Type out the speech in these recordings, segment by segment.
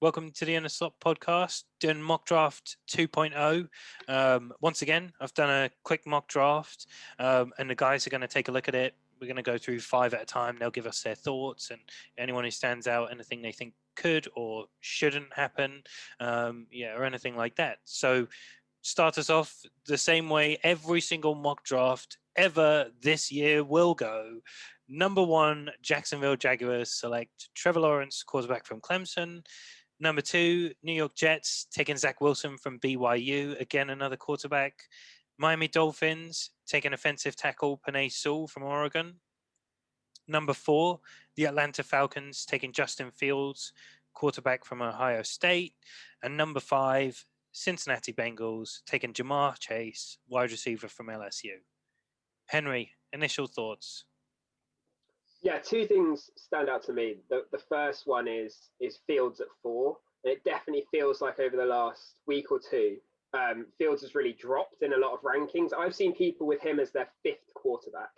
Welcome to the Inner Slot podcast, doing mock draft 2.0. Once again, I've done a quick mock draft, and the guys are going to take a look at it. We're going to go through 5 at a time. They'll give us their thoughts and anyone who stands out, anything they think could or shouldn't happen, or anything like that. So start us off the same way every single mock draft ever this year will go. Number 1, Jacksonville Jaguars select Trevor Lawrence, quarterback from Clemson. Number 2, New York Jets taking Zach Wilson from BYU, again another quarterback. Miami Dolphins taking offensive tackle Penei Sewell from Oregon. Number 4, the Atlanta Falcons taking Justin Fields, quarterback from Ohio State. And number 5, Cincinnati Bengals taking Jamar Chase, wide receiver from LSU. Henry, initial thoughts? Yeah, 2 things stand out to me. The first one is Fields at 4. And it definitely feels like over the last week or two, Fields has really dropped in a lot of rankings. I've seen people with him as their 5th quarterback,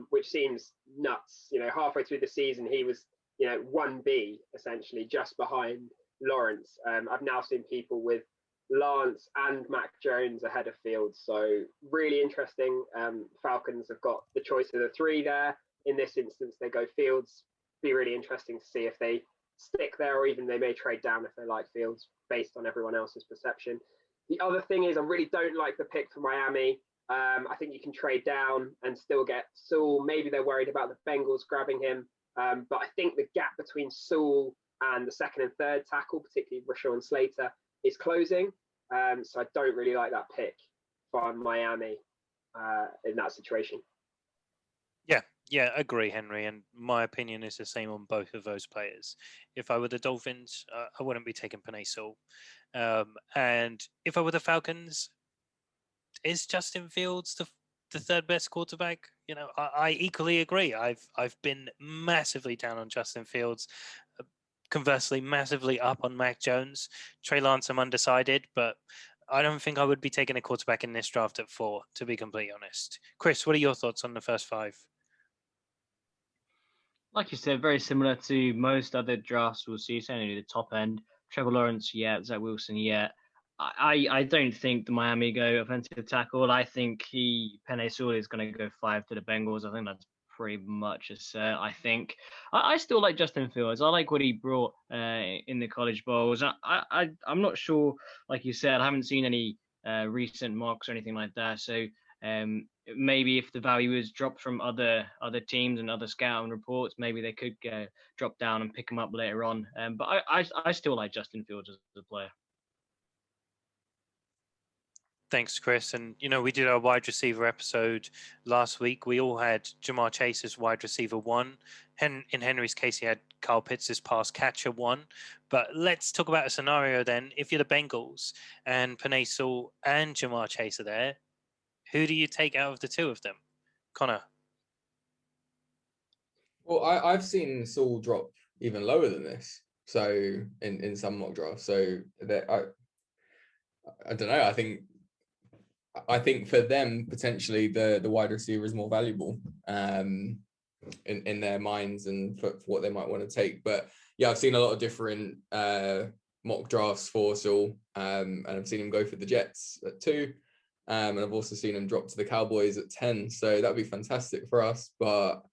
which seems nuts. Halfway through the season, he was, 1B, essentially, just behind Lawrence. I've now seen people with Lance and Mac Jones ahead of Fields. So really interesting. Falcons have got the choice of the 3 there. In this instance, they go Fields. Be really interesting to see if they stick there or even they may trade down if they like Fields based on everyone else's perception. The other thing is I really don't like the pick for Miami. I think you can trade down and still get Sewell. Maybe they're worried about the Bengals grabbing him. But I think the gap between Sewell and the 2nd and 3rd tackle, particularly Rashawn Slater, is closing. So I don't really like that pick for Miami in that situation. Yeah, agree, Henry. And my opinion is the same on both of those players. If I were the Dolphins, I wouldn't be taking Penei Sewell. And if I were the Falcons, is Justin Fields the 3rd best quarterback? I equally agree. I've been massively down on Justin Fields. Conversely, massively up on Mac Jones. Trey Lance, I'm undecided, but I don't think I would be taking a quarterback in this draft at 4, to be completely honest. Chris, what are your thoughts on the first 5? Like you said, very similar to most other drafts we'll see. Certainly the top end. Trevor Lawrence, yeah. Zach Wilson, yeah. I don't think the Miami go offensive tackle. I think Penei Sewell is going to go 5 to the Bengals. I think that's pretty much a cert. I think I still like Justin Fields. I like what he brought in the college bowls. I'm not sure, like you said, I haven't seen any recent mocks or anything like that. So maybe if the value is dropped from other teams and other scouting reports, maybe they could drop down and pick him up later on. But I still like Justin Fields as a player. Thanks, Chris. And, we did our wide receiver episode last week. We all had Jamar Chase as wide receiver 1. In Henry's case, he had Kyle Pitts as pass catcher 1. But let's talk about a scenario then. If you're the Bengals and Penei Sewell and Jamar Chase are there, who do you take out of the 2 of them? Connor? Well, I've seen Sewell drop even lower than this. So in some mock drafts. So I don't know. I think for them, potentially the wide receiver is more valuable in their minds and for what they might want to take. But yeah, I've seen a lot of different mock drafts for Sewell, and I've seen him go for the Jets at 2. And I've also seen him drop to the Cowboys at 10. So that'd be fantastic for us. But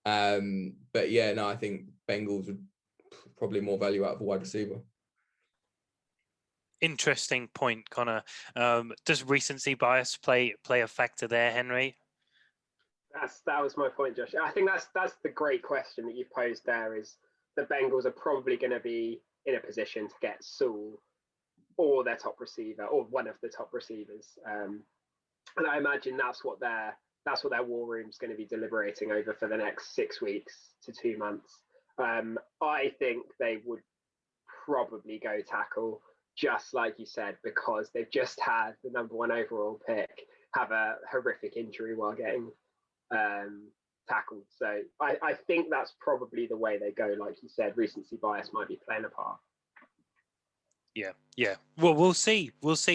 yeah, no, I think Bengals would probably more value out of a wide receiver. Interesting point, Connor. Does recency bias play a factor there, Henry? That was my point, Josh. I think that's the great question that you've posed there. Is the Bengals are probably going to be in a position to get Sewell or their top receiver or one of the top receivers, and I imagine that's what their war room is going to be deliberating over for the next 6 weeks to 2 months. I think they would probably go tackle, just like you said, because they've just had the number 1 overall pick have a horrific injury while getting tackled. So I think that's probably the way they go. Like you said, recency bias might be playing a part. Yeah. Well, we'll see.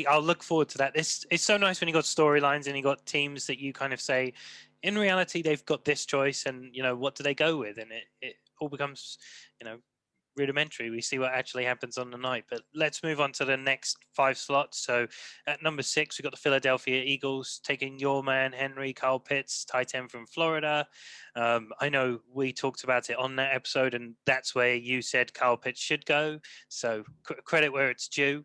I'll look forward to that. It's so nice when you got storylines and you got teams that you kind of say, in reality, they've got this choice, and what do they go with? And it all becomes, rudimentary. We see what actually happens on the night. But let's move on to the next 5 slots. So at number 6, we've got the Philadelphia Eagles taking your man, Henry, Kyle Pitts, tight end from Florida. I know we talked about it on that episode, and that's where you said Kyle Pitts should go. So credit where it's due.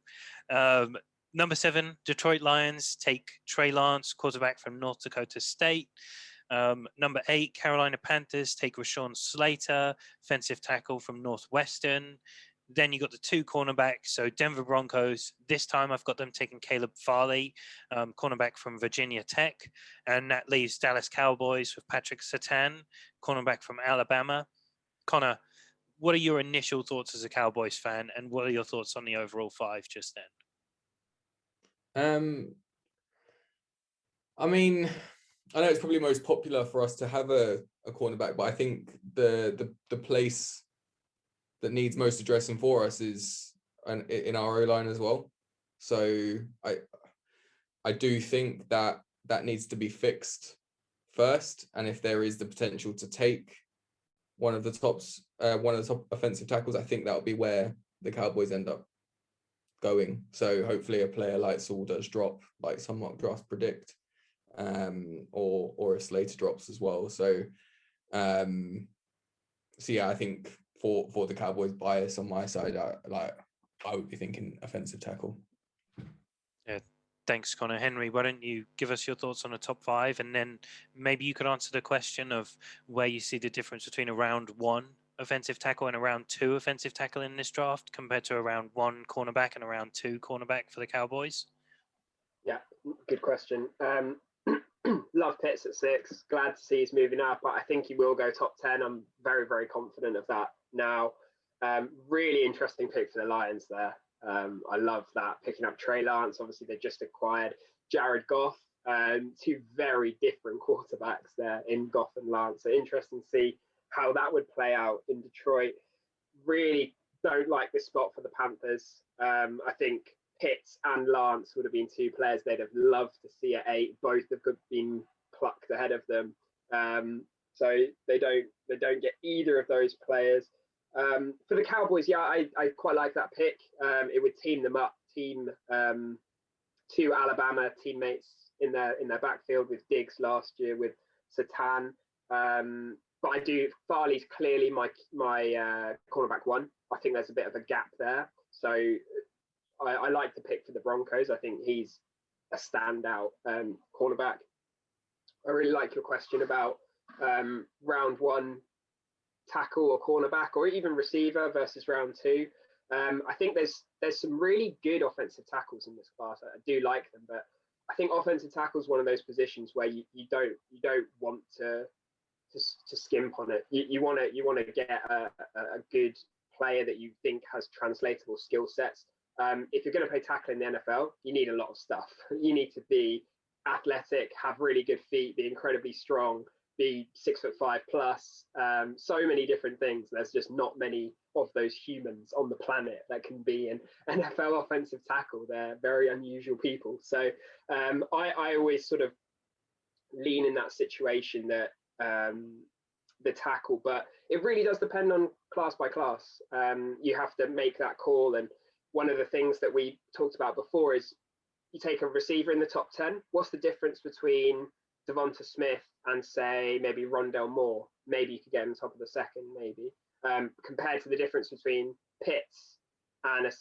Number 7, Detroit Lions take Trey Lance, quarterback from North Dakota State. Number 8, Carolina Panthers take Rashawn Slater, offensive tackle from Northwestern. Then you got the 2 cornerbacks. So Denver Broncos, this time I've got them taking Caleb Farley, cornerback from Virginia Tech. And that leaves Dallas Cowboys with Patrick Surtain, cornerback from Alabama. Connor, what are your initial thoughts as a Cowboys fan, and what are your thoughts on the overall 5 just then? I mean, I know it's probably most popular for us to have a cornerback, but I think the place that needs most addressing for us is in our O-line as well. So I do think that needs to be fixed first, and if there is the potential to take one of the top offensive tackles, I think that'll be where the Cowboys end up going. So hopefully a player like Saul does drop, like some mock drafts predict, or a Slater drops as well. So yeah, I think for the Cowboys bias on my side, I would be thinking offensive tackle. Yeah, thanks, Connor. Henry, why don't you give us your thoughts on the top 5, and then maybe you could answer the question of where you see the difference between a round 1 offensive tackle and a round 2 offensive tackle in this draft compared to a round 1 cornerback and a round 2 cornerback for the Cowboys? Yeah, good question. Love Pitts at 6. Glad to see he's moving up. I think he will go top 10. I'm very, very confident of that now. Really interesting pick for the Lions there. I love that, picking up Trey Lance. Obviously, they just acquired Jared Goff. 2 very different quarterbacks there in Goff and Lance. So interesting to see how that would play out in Detroit. Really don't like this spot for the Panthers. I think Pitts and Lance would have been 2 players they'd have loved to see at 8. Both have been plucked ahead of them. So they don't get either of those players. For the Cowboys, yeah, I quite like that pick. It would team them up, 2 Alabama teammates in their backfield with Diggs last year, with Surtain. But Farley's clearly my cornerback 1. I think there's a bit of a gap there. So I like the pick for the Broncos. I think he's a standout cornerback. I really like your question about round 1 tackle or cornerback, or even receiver versus round 2. I think there's some really good offensive tackles in this class. I do like them, but I think offensive tackle is one of those positions where you don't want to skimp on it. You want to get a good player that you think has translatable skill sets. If you're going to play tackle in the NFL, you need a lot of stuff. You need to be athletic, have really good feet, be incredibly strong, be 6'5" plus. So many different things. There's just not many of those humans on the planet that can be an NFL offensive tackle. They're very unusual people. So I always sort of lean in that situation that the tackle, but it really does depend on class by class. You have to make that call. And one of the things that we talked about before is you take a receiver in the top 10. What's the difference between Devonta Smith and, say, maybe Rondell Moore? Maybe you could get him top of the second, maybe, compared to the difference between Pitts and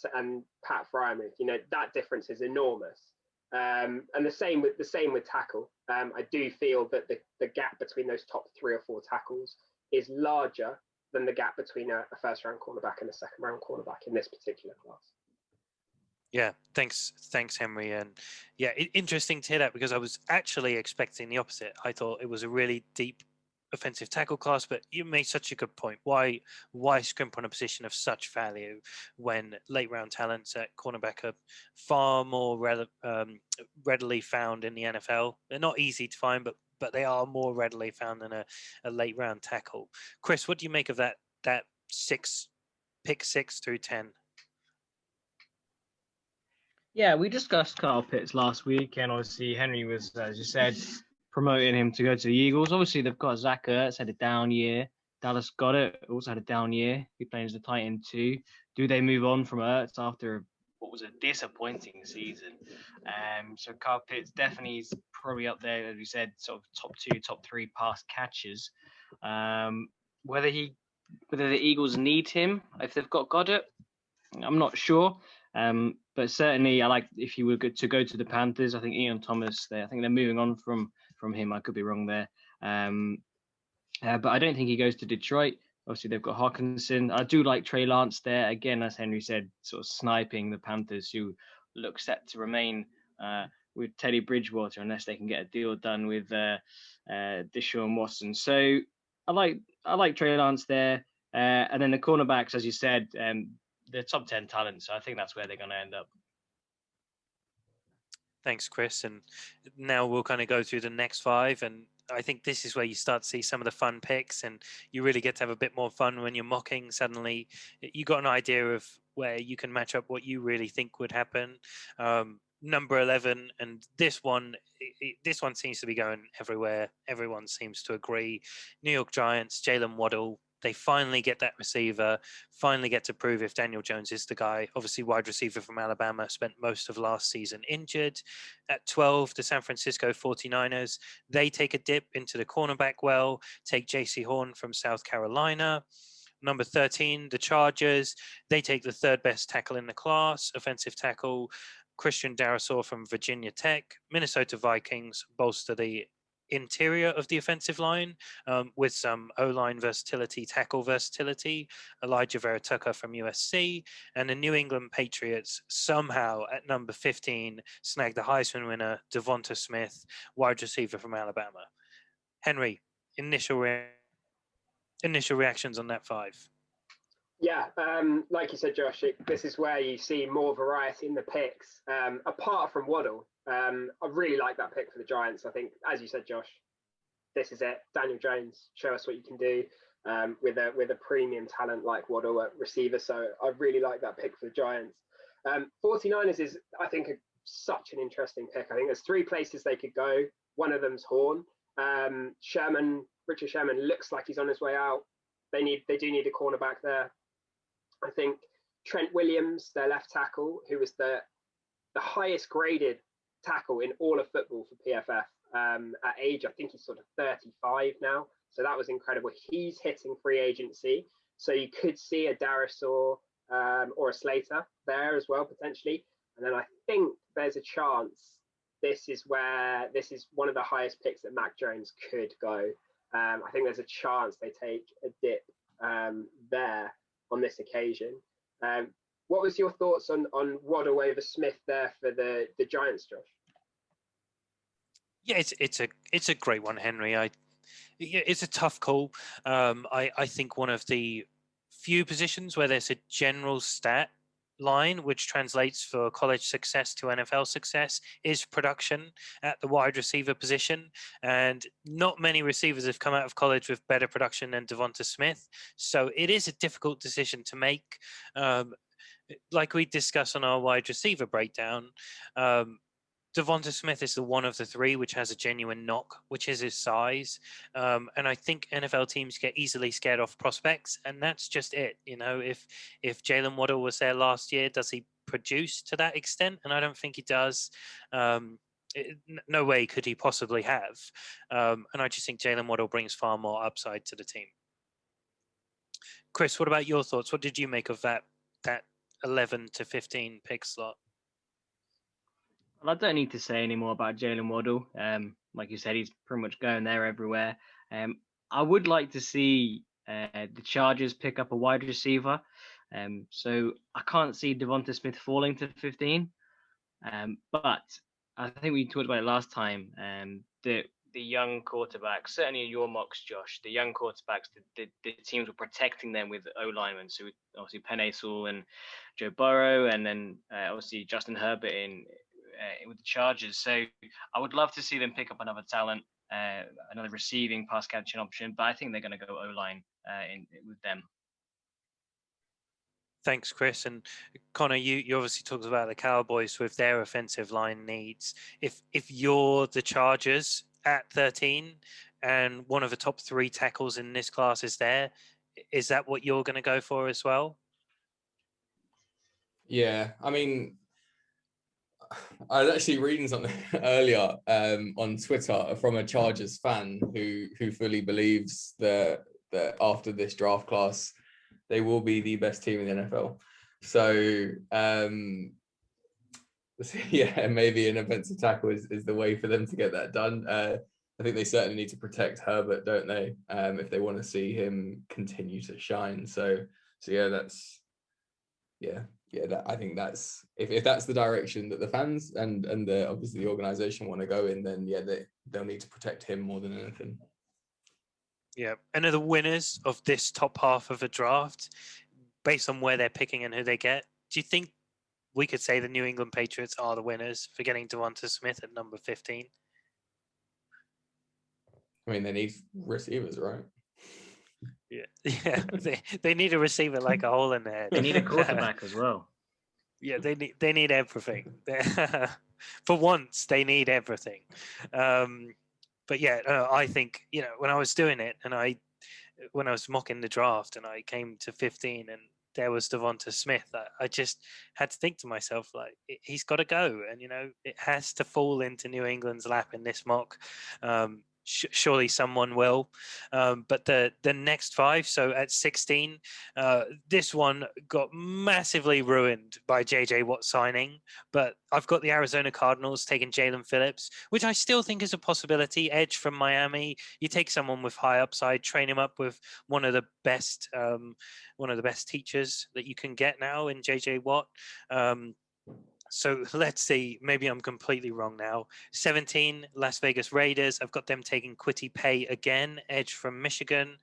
Pat Freiermuth. You know, that difference is enormous. And the same with tackle. I do feel that the gap between those top 3 or 4 tackles is larger than the gap between a first-round cornerback and a second-round cornerback in this particular class. Yeah, thanks, Henry. And yeah, interesting to hear that, because I was actually expecting the opposite. I thought it was a really deep offensive tackle class, but you made such a good point. Why scrimp on a position of such value when late round talents at cornerback are far more readily found in the NFL? They're not easy to find, but they are more readily found than a late round tackle. Chris, what do you make of that pick 6 through 10? Yeah, we discussed Kyle Pitts last week, and obviously Henry was, as you said, promoting him to go to the Eagles. Obviously, they've got Zach Ertz, had a down year. Dallas Goedert also had a down year. He plays the tight end too. Do they move on from Ertz after what was a disappointing season? So Kyle Pitts definitely is probably up there, as we said, sort of top 2, top 3 pass catchers. Whether the Eagles need him if they've got Goddard, I'm not sure. But certainly, I like if you were to go to the Panthers. I think Ian Thomas there. I think they're moving on from him. I could be wrong there. But I don't think he goes to Detroit. Obviously, they've got Hawkinson. I do like Trey Lance there. Again, as Henry said, sort of sniping the Panthers, who look set to remain with Teddy Bridgewater unless they can get a deal done with Deshaun Watson. So I like Trey Lance there. And then the cornerbacks, as you said, they're top 10 talent. So I think that's where they're going to end up. Thanks, Chris. And now we'll kind of go through the next 5. And I think this is where you start to see some of the fun picks, and you really get to have a bit more fun when you're mocking. Suddenly, you got an idea of where you can match up what you really think would happen. Number 11, and this one seems to be going everywhere. Everyone seems to agree. New York Giants, Jalen Waddle. They finally get that receiver, finally get to prove if Daniel Jones is the guy. Obviously, wide receiver from Alabama, spent most of last season injured. At 12, the San Francisco 49ers, they take a dip into the cornerback well, take J.C. Horn from South Carolina. Number 13, the Chargers, they take the third best tackle in the class, offensive tackle, Christian Darrisaw from Virginia Tech. Minnesota Vikings bolster the interior of the offensive line with some O-line versatility, tackle versatility. Elijah Vera Tucker from USC, and the New England Patriots somehow at number 15 snagged the Heisman winner Devonta Smith, wide receiver from Alabama. Henry, initial reactions on that 5. Yeah, like you said, Josh, this is where you see more variety in the picks. Apart from Waddle, I really like that pick for the Giants. I think, as you said, Josh, this is it. Daniel Jones, show us what you can do with a premium talent like Waddle at receiver. So I really like that pick for the Giants. 49ers is, I think, such an interesting pick. I think there's 3 places they could go. One of them's Horn. Richard Sherman looks like he's on his way out. They do need a cornerback there. I think Trent Williams, their left tackle, who was the highest graded tackle in all of football for PFF at age, I think he's sort of 35 now. So that was incredible. He's hitting free agency. So you could see a Darrisaw or a Slater there as well, potentially. And then I think there's a chance this is one of the highest picks that Mac Jones could go. I think there's a chance they take a dip there on this occasion. What was your thoughts on Waddle over Smith there for the Giants, Josh? Yeah, it's a great one, Henry. It's a tough call. I think one of the few positions where there's a general stat line which translates for college success to NFL success is production at the wide receiver position, and not many receivers have come out of college with better production than Devonta Smith. So it is a difficult decision to make. Like we discussed on our wide receiver breakdown, Devonta Smith is the one of the 3 which has a genuine knock, which is his size. And I think NFL teams get easily scared off prospects, and that's just it. You know, if Jalen Waddle was there last year, does he produce to that extent? And I don't think he does. No way could he possibly have. And I just think Jalen Waddle brings far more upside to the team. Chris, what about your thoughts? What did you make of that 11 to 15 pick slot? Well, I don't need to say any more about Jalen Waddle. Like you said, he's pretty much going there everywhere. I would like to see the Chargers pick up a wide receiver. So I can't see Devonta Smith falling to 15. But I think we talked about it last time. The young quarterbacks, certainly in your mocks, Josh, the young quarterbacks, the teams were protecting them with O-linemen. So obviously Penei Sewell and Joe Burrow, and then obviously Justin Herbert with the Chargers. So I would love to see them pick up another talent, another receiving pass catching option, but I think they're going to go O-line with them. Thanks, Chris. And Connor, you obviously talked about the Cowboys with their offensive line needs. If you're the Chargers at 13 and one of the top 3 tackles in this class is there. Is that what you're going to go for as well? Yeah, I mean, I was actually reading something earlier on Twitter from a Chargers fan who fully believes that after this draft class, they will be the best team in the NFL. So yeah, maybe an offensive tackle is the way for them to get that done. I think they certainly need to protect Herbert, don't they? If they want to see him continue to shine. So yeah, I think that's if that's the direction that the fans and obviously the organization want to go in, then yeah, they'll need to protect him more than anything. Yeah, and are the winners of this top half of a draft, based on where they're picking and who they get, do you think we could say the New England Patriots are the winners for getting Devonta Smith at number 15? I mean, they need receivers, right? Yeah, they need a receiver like a hole in their head. They need a quarterback as well. Yeah, they need everything. For once, they need everything. But yeah, I think, when I was doing it and when I was mocking the draft and I came to 15 and there was Devonta Smith, I just had to think to myself, like, he's got to go, and it has to fall into New England's lap in this mock. Surely someone will, but the next 5, so at 16, this one got massively ruined by JJ Watt signing, but I've got the Arizona Cardinals taking Jalen Phillips, which I still think is a possibility. Edge from Miami. You take someone with high upside, train him up with one of the best teachers that you can get now in JJ Watt. So let's see, maybe I'm completely wrong now. 17, Las Vegas Raiders. I've got them taking Kwity Paye again, edge from Michigan.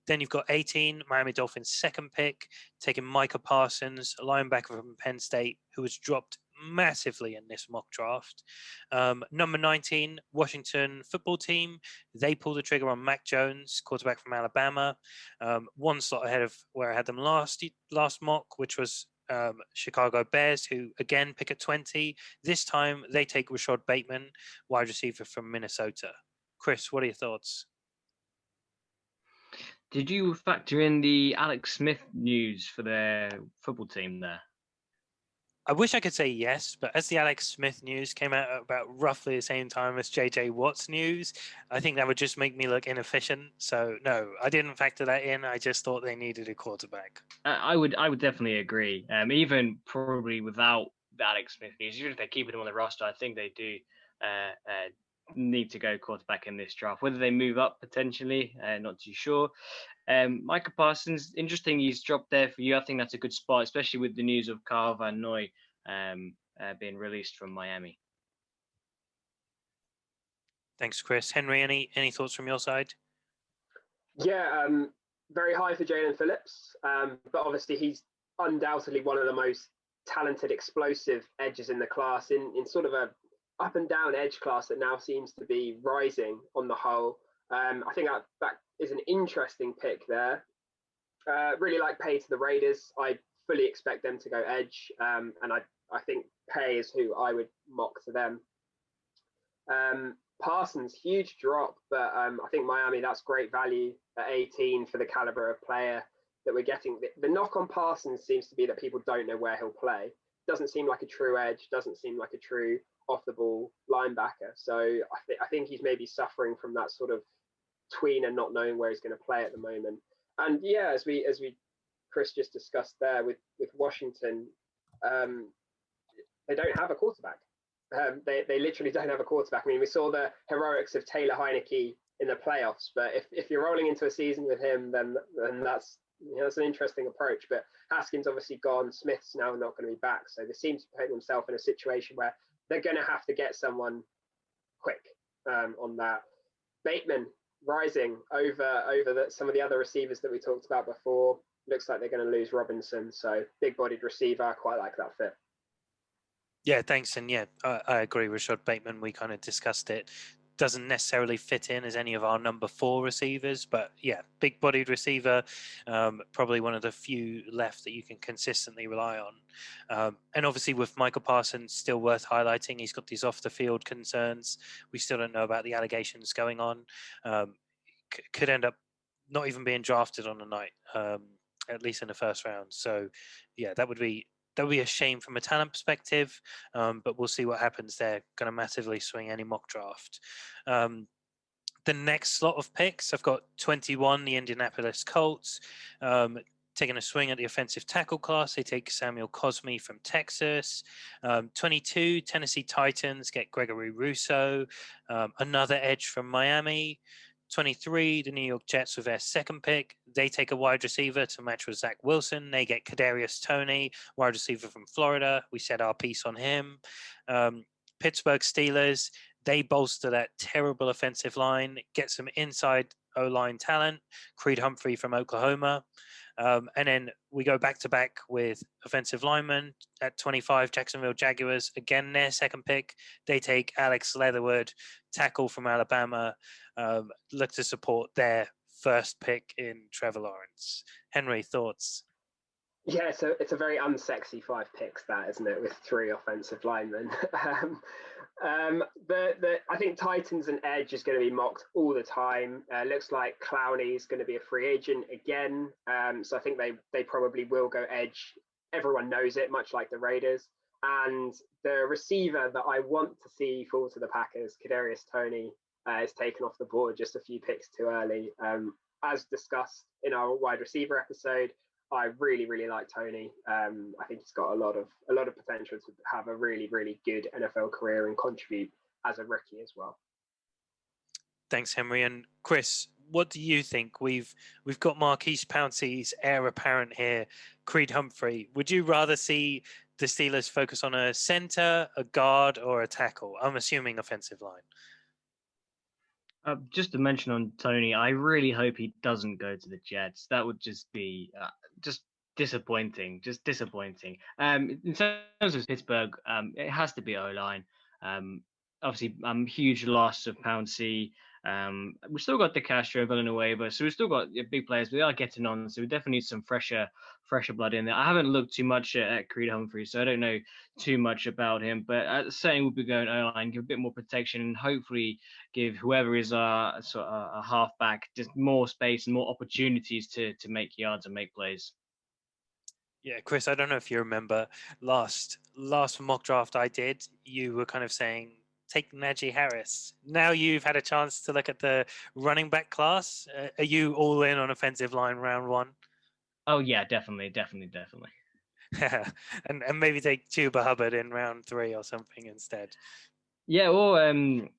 Then you've got 18, Miami Dolphins' second pick, taking Micah Parsons, a linebacker from Penn State, who was dropped massively in this mock draft. Number 19, Washington football team. They pulled the trigger on Mac Jones, quarterback from Alabama. One slot ahead of where I had them last mock, which was Chicago Bears, who again pick at 20. This time they take Rashad Bateman, wide receiver from Minnesota. Chris, what are your thoughts? Did you factor in the Alex Smith news for their football team there? I wish I could say yes, but as the Alex Smith news came out at about roughly the same time as JJ Watt's news, I think that would just make me look inefficient. So no, I didn't factor that in. I just thought they needed a quarterback. I would definitely agree. Even probably without the Alex Smith news, even if they're keeping him on the roster, I think they do need to go quarterback in this draft. Whether they move up potentially, not too sure. Micah Parsons, interesting he's dropped there for you. I think that's a good spot, especially with the news of Kyle Van Noy being released from Miami. Thanks, Chris. Henry, any thoughts from your side? Yeah, very high for Jalen Phillips, but obviously he's undoubtedly one of the most talented, explosive edges in the class, in sort of a up and down edge class that now seems to be rising on the whole. I think that is an interesting pick there. Really like Paye to the Raiders. I fully expect them to go edge, and I think Paye is who I would mock to them. Parsons, huge drop, but I think Miami, that's great value at 18 for the caliber of player that we're getting. The knock on Parsons seems to be that people don't know where he'll play. Doesn't seem like a true edge, doesn't seem like a true off-the-ball linebacker. So I think he's maybe suffering from that sort of tweener, not knowing where he's going to play at the moment. And yeah, as we Chris just discussed there with Washington, they don't have a quarterback. They literally don't have a quarterback. I mean, we saw the heroics of Taylor Heineke in the playoffs, but if you're rolling into a season with him, then that's an interesting approach. But Haskins obviously gone. Smith's now not going to be back, so they seem to put themselves in a situation where they're going to have to get someone quick on that. Bateman rising over some of the other receivers that we talked about before. Looks like they're going to lose Robinson, so big-bodied receiver. I quite like that fit. Yeah, thanks. And yeah, I agree with Rashad Bateman. We kind of discussed it. Doesn't necessarily fit in as any of our number 4 receivers, but yeah, big-bodied receiver, probably one of the few left that you can consistently rely on. And obviously with Michael Parsons, still worth highlighting. He's got these off-the-field concerns. We still don't know about the allegations going on. could end up not even being drafted on the night, at least in the first round. So, yeah, that would be a shame from a talent perspective, but we'll see what happens there. Going to massively swing any mock draft. The next slot of picks, I've got 21, the Indianapolis Colts, taking a swing at the offensive tackle class. They take Samuel Cosme from Texas. 22, Tennessee Titans get Gregory Rousseau, another edge from Miami. 23, the New York Jets with their second pick. They take a wide receiver to match with Zach Wilson. They get Kadarius Toney, wide receiver from Florida. We said our piece on him. Pittsburgh Steelers, they bolster that terrible offensive line, get some inside O-line talent. Creed Humphrey from Oklahoma. And then we go back to back with offensive linemen at 25, Jacksonville Jaguars. Again, their second pick. They take Alex Leatherwood, tackle from Alabama. Look to support their first pick in Trevor Lawrence. Henry, thoughts? Yeah, so it's a very unsexy 5 picks, that, isn't it, with 3 offensive linemen. I think Titans and edge is going to be mocked all the time. Looks like Clowney is going to be a free agent again. So I think they probably will go edge. Everyone knows it, much like the Raiders. And the receiver that I want to see fall to the Packers, Kadarius Toney, is taken off the board just a few picks too early. As discussed in our wide receiver episode, I really, really like Toney. I think he's got a lot of potential to have a really, really good NFL career and contribute as a rookie as well. Thanks, Henry. And Chris, what do you think? We've got Marquise Pouncey's heir apparent here, Creed Humphrey. Would you rather see the Steelers focus on a center, a guard, or a tackle? I'm assuming offensive line. Just to mention on Toney, I really hope he doesn't go to the Jets. That would just be just disappointing. Just disappointing. In terms of Pittsburgh, it has to be O-line. Obviously, huge loss of Pouncey. We've still got DeCastro, Villanueva, so we've still got big players, but they are getting on. So we definitely need some fresher blood in there. I haven't looked too much at Creed Humphrey, so I don't know too much about him. But saying we'll be going O-line, give a bit more protection, and hopefully give whoever is a halfback just more space and more opportunities to make yards and make plays. Yeah, Chris, I don't know if you remember last mock draft I did, you were kind of saying take Najee Harris. Now you've had a chance to look at the running back class. Are you all in on offensive line round 1? Oh yeah, definitely. and maybe take Chuba Hubbard in round 3 or something instead. Yeah, or who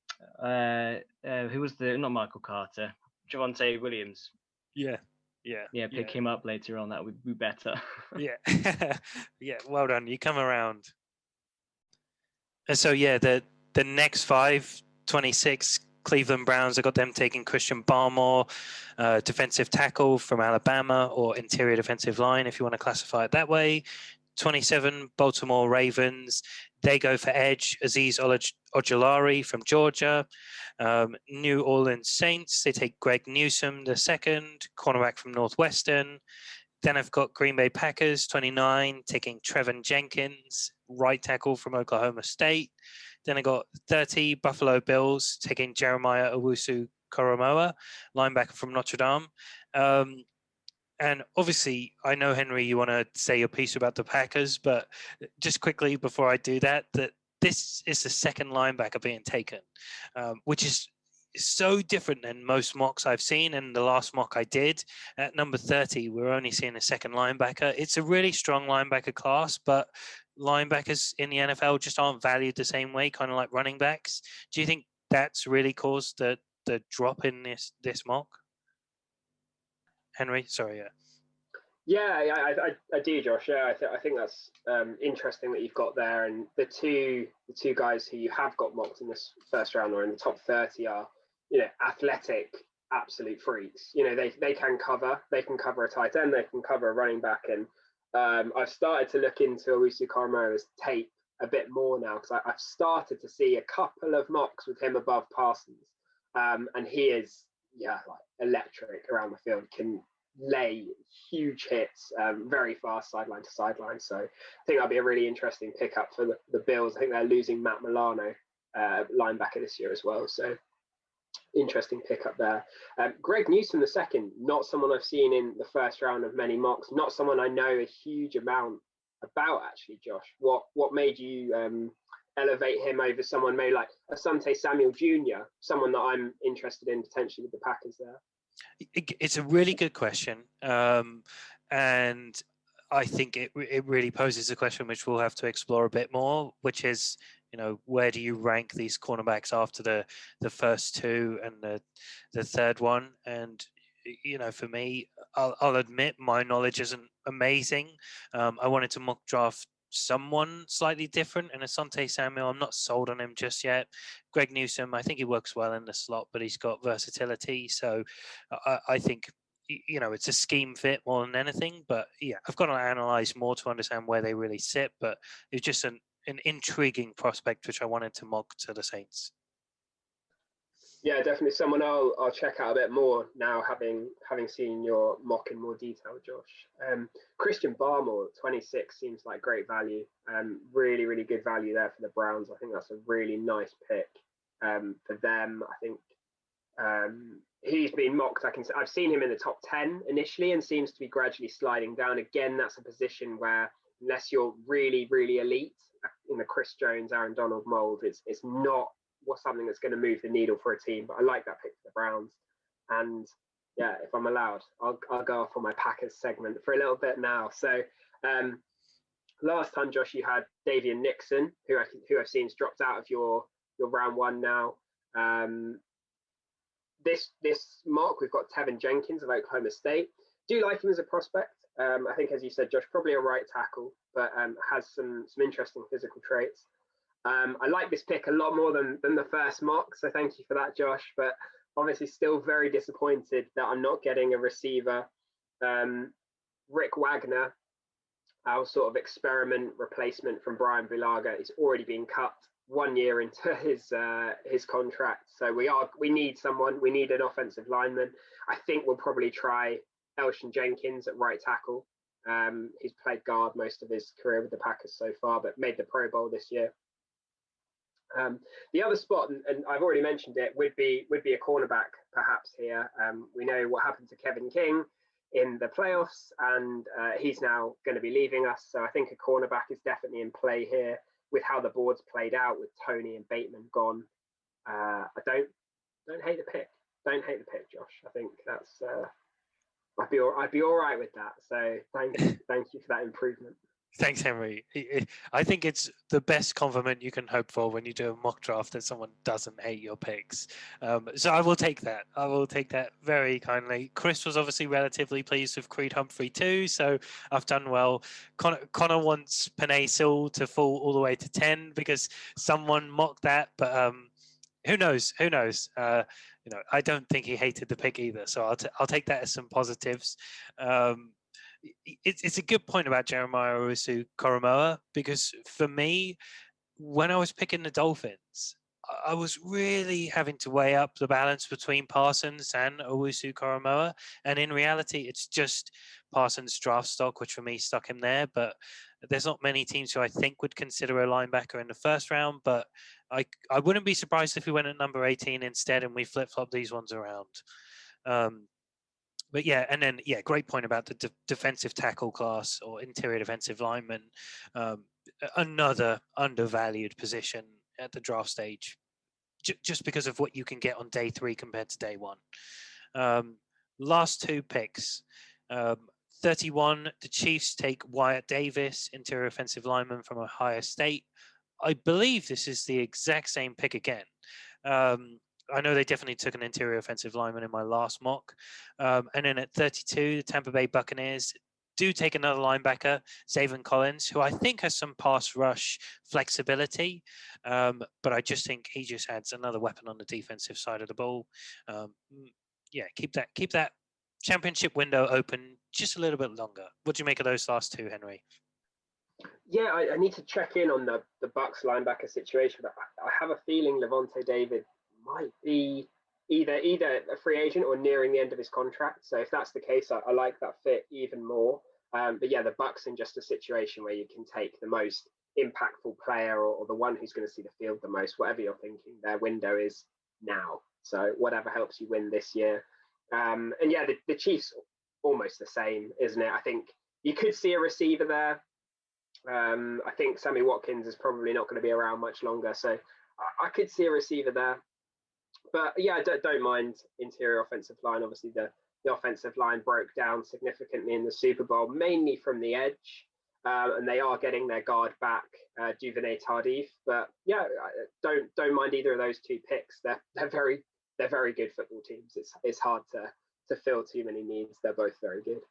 was not Michael Carter, Javonte Williams. Yeah, pick him up later on. That would be better. Yeah, yeah. Well done. You come around. And so the next 5, 26 Cleveland Browns. I got them taking Christian Barmore, defensive tackle from Alabama, or interior defensive line, if you want to classify it that way. 27 Baltimore Ravens. They go for edge, Azeez Ojulari from Georgia. New Orleans Saints, they take Greg Newsome, the second, cornerback from Northwestern. Then I've got Green Bay Packers, 29, taking Trevon Jenkins, right tackle from Oklahoma State. Then I got 30 Buffalo Bills, taking Jeremiah Owusu-Koramoah, linebacker from Notre Dame. And obviously, I know, Henry, you want to say your piece about the Packers, but just quickly before I do that this is the second linebacker being taken, which is so different than most mocks I've seen. And the last mock I did at number 30, we're only seeing a second linebacker. It's a really strong linebacker class, but linebackers in the NFL just aren't valued the same way, kind of like running backs. Do you think that's really caused the drop in this mock? Henry, sorry, Yeah, I do, Josh. Yeah, I think that's interesting that you've got there. And the two guys who you have got mocked in this first round or in the top 30 are, athletic, absolute freaks. They can cover. They can cover a tight end. They can cover a running back. And I've started to look into Owusu-Koramoah's tape a bit more now, because I've started to see a couple of mocks with him above Parsons. And he is, like electric around the field, can lay huge hits, very fast sideline to sideline. So I think that'll be a really interesting pickup for the Bills. I think they're losing Matt Milano, linebacker, this year as well. So Interesting pick up there. Greg Newsom II, not someone I've seen in the first round of many mocks, not someone I know a huge amount about, actually, Josh. What made you elevate him over someone maybe like Asante Samuel Jr., someone that I'm interested in potentially with the Packers there? It's a really good question. And I think it really poses a question which we'll have to explore a bit more, which is, where do you rank these cornerbacks after the first two and the third one? And for me, I'll admit my knowledge isn't amazing. I wanted to mock draft someone slightly different, and Asante Samuel, I'm not sold on him just yet. Greg Newsom, I think he works well in the slot, but he's got versatility. So I think it's a scheme fit more than anything. But yeah, I've got to analyze more to understand where they really sit. But it's just an intriguing prospect which I wanted to mock to the Saints. Yeah, definitely someone I'll check out a bit more now, having seen your mock in more detail, Josh. Christian Barmore, 26, seems like great value. Really, really good value there for the Browns. I think that's a really nice pick for them. I think he's been mocked. I've seen him in the top 10 initially and seems to be gradually sliding down. Again, that's a position where unless you're really, really elite in the Chris Jones, Aaron Donald mold, it's not something that's going to move the needle for a team. But I like that pick for the Browns. And yeah, if I'm allowed, I'll go off on my Packers segment for a little bit now. So last time, Josh, you had Davian Nixon, who I've seen has dropped out of your round one now. This mock, we've got Tevin Jenkins of Oklahoma State. Do like him as a prospect. I think, as you said, Josh, probably a right tackle, but has some interesting physical traits. I like this pick a lot more than the first mock, so thank you for that, Josh. But obviously still very disappointed that I'm not getting a receiver. Rick Wagner, our sort of experiment replacement from Brian Bulaga, is already being cut 1 year into his contract. So we need someone. We need an offensive lineman. I think we'll probably try Elshon Jenkins at right tackle. He's played guard most of his career with the Packers so far, but made the Pro Bowl this year. The other spot, and I've already mentioned it, would be a cornerback perhaps here. We know what happened to Kevin King in the playoffs, and he's now going to be leaving us. So I think a cornerback is definitely in play here with how the board's played out with Tony and Bateman gone. I don't hate the pick. Don't hate the pick, Josh. I think that's I'd be all right with that. So thank you for that improvement. Thanks, Henry. I think it's the best compliment you can hope for when you do a mock draft that someone doesn't hate your picks. So I will take that. I will take that very kindly. Chris was obviously relatively pleased with Creed Humphrey too, so I've done well. Connor wants Penei Sewell to fall all the way to 10 because someone mocked that, but who knows? I don't think he hated the pick either, so I'll take that as some positives. It's a good point about Jeremiah Owusu-Koramoah, because for me, when I was picking the Dolphins, I was really having to weigh up the balance between Parsons and Owusu-Koramoah, and in reality, it's just Parsons' draft stock, which for me stuck him there. But there's not many teams who I think would consider a linebacker in the first round, but I wouldn't be surprised if we went at number 18 instead and we flip-flop these ones around. But yeah, and then great point about the defensive tackle class or interior defensive lineman. Another undervalued position at the draft stage, just because of what you can get on day 3 compared to day 1. Last 2 picks. 31, the Chiefs take Wyatt Davis, interior offensive lineman from Ohio State. I believe this is the exact same pick again. I know they definitely took an interior offensive lineman in my last mock. And then at 32, the Tampa Bay Buccaneers do take another linebacker, Zaven Collins, who I think has some pass rush flexibility. But I just think he just adds another weapon on the defensive side of the ball. Keep that championship window open just a little bit longer. What do you make of those last 2, Henry? Yeah, I need to check in on the Bucs linebacker situation, but I have a feeling Levante David might be either a free agent or nearing the end of his contract. So if that's the case, I like that fit even more. But yeah, the Bucs in just a situation where you can take the most impactful player or the one who's going to see the field the most, whatever you're thinking. Their window is now. So whatever helps you win this year. And yeah, the Chiefs almost the same, isn't it? I think you could see a receiver there. I think Sammy Watkins is probably not going to be around much longer, so I could see a receiver there. But yeah, I don't mind interior offensive line. Obviously, the offensive line broke down significantly in the Super Bowl, mainly from the edge, and they are getting their guard back, Duvernay Tardif. But yeah, don't mind either of those two picks. They're very good football teams. It's hard to fill too many needs. They're both very good.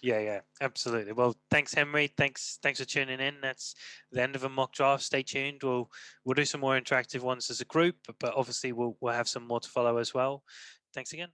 Yeah, absolutely. Well, thanks, Henry. Thanks for tuning in. That's the end of a mock draft. Stay tuned. We'll do some more interactive ones as a group, but obviously we'll have some more to follow as well. Thanks again.